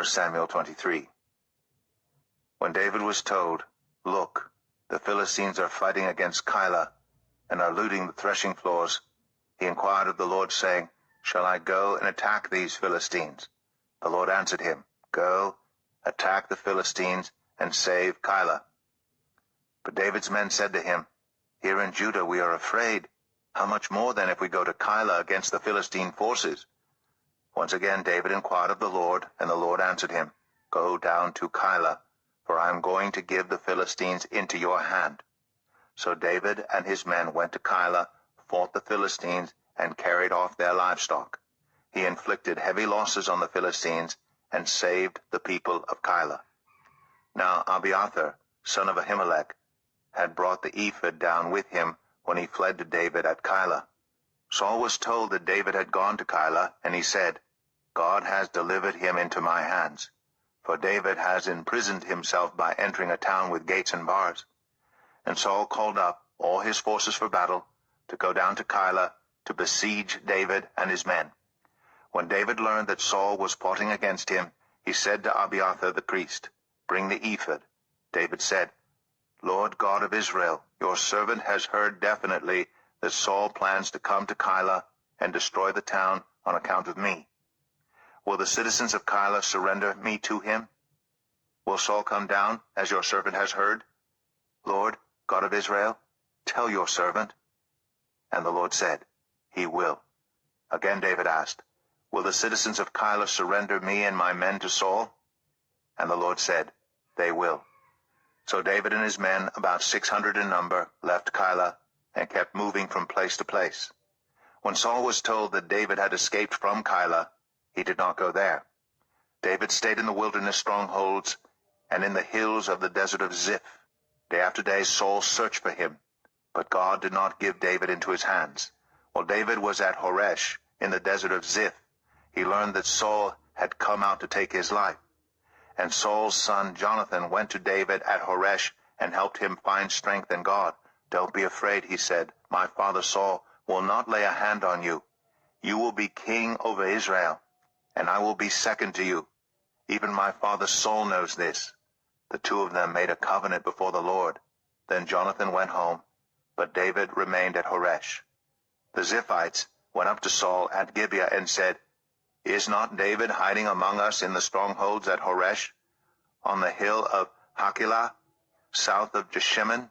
Samuel 23. When David was told, "Look, the Philistines are fighting against Keilah and are looting the threshing floors," he inquired of the Lord, saying, "Shall I go and attack these Philistines?" The Lord answered him, "Go, attack the Philistines, and save Keilah." But David's men said to him, "Here in Judah we are afraid. How much more then if we go to Keilah against the Philistine forces?" Once again David inquired of the Lord, and the Lord answered him, "Go down to Keilah, for I am going to give the Philistines into your hand." So David and his men went to Keilah, fought the Philistines, and carried off their livestock. He inflicted heavy losses on the Philistines and saved the people of Keilah. Now Abiathar, son of Ahimelech, had brought the ephod down with him when he fled to David at Keilah. Saul was told that David had gone to Keilah, and he said, "God has delivered him into my hands, for David has imprisoned himself by entering a town with gates and bars." And Saul called up all his forces for battle, to go down to Keilah to besiege David and his men. When David learned that Saul was plotting against him, he said to Abiathar the priest, "Bring the ephod." David said, "Lord God of Israel, your servant has heard definitely that Saul plans to come to Keilah and destroy the town on account of me. Will the citizens of Keilah surrender me to him? Will Saul come down, as your servant has heard? Lord, God of Israel, tell your servant." And the Lord said, "He will." Again David asked, "Will the citizens of Keilah surrender me and my men to Saul?" And the Lord said, "They will." So David and his men, about 600 in number, left Keilah and kept moving from place to place. When Saul was told that David had escaped from Keilah, he did not go there. David stayed in the wilderness strongholds and in the hills of the desert of Ziph. Day after day Saul searched for him, but God did not give David into his hands. While David was at Horesh in the desert of Ziph, he learned that Saul had come out to take his life. And Saul's son Jonathan went to David at Horesh and helped him find strength in God. "Don't be afraid," he said. "My father Saul will not lay a hand on you. You will be king over Israel, and I will be second to you. Even my father Saul knows this." The two of them made a covenant before the Lord. Then Jonathan went home, but David remained at Horesh. The Ziphites went up to Saul at Gibeah and said, "Is not David hiding among us in the strongholds at Horesh, on the hill of Hachilah, south of Jeshimon?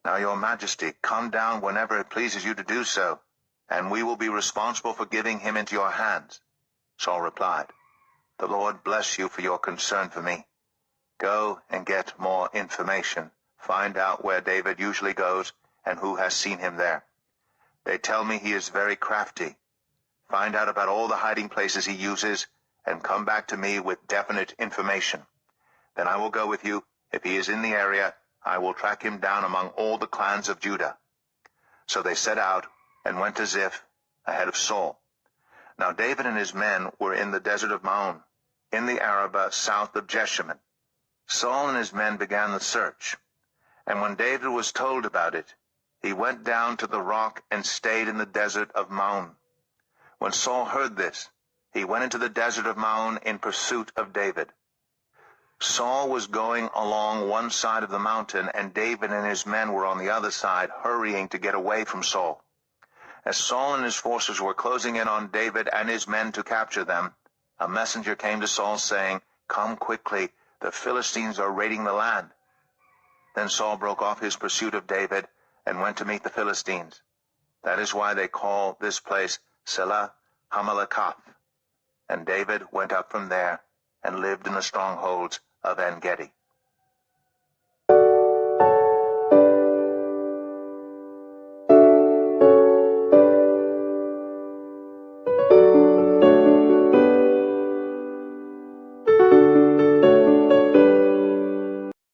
Now, your majesty, come down whenever it pleases you to do so, and we will be responsible for giving him into your hands." Saul replied, "The Lord bless you for your concern for me. Go and get more information. Find out where David usually goes and who has seen him there. They tell me he is very crafty. Find out about all the hiding places he uses and come back to me with definite information. Then I will go with you. If he is in the area, I will track him down among all the clans of Judah." So they set out and went to Ziph ahead of Saul. Now David and his men were in the desert of Maon, in the Arabah south of Jeshimon. Saul and his men began the search, and when David was told about it, he went down to the rock and stayed in the desert of Maon. When Saul heard this, he went into the desert of Maon in pursuit of David. Saul was going along one side of the mountain, and David and his men were on the other side, hurrying to get away from Saul. As Saul and his forces were closing in on David and his men to capture them, a messenger came to Saul saying, "Come quickly, the Philistines are raiding the land." Then Saul broke off his pursuit of David and went to meet the Philistines. That is why they call this place Selah Hamalekath. And David went up from there and lived in the strongholds of En-Gedi.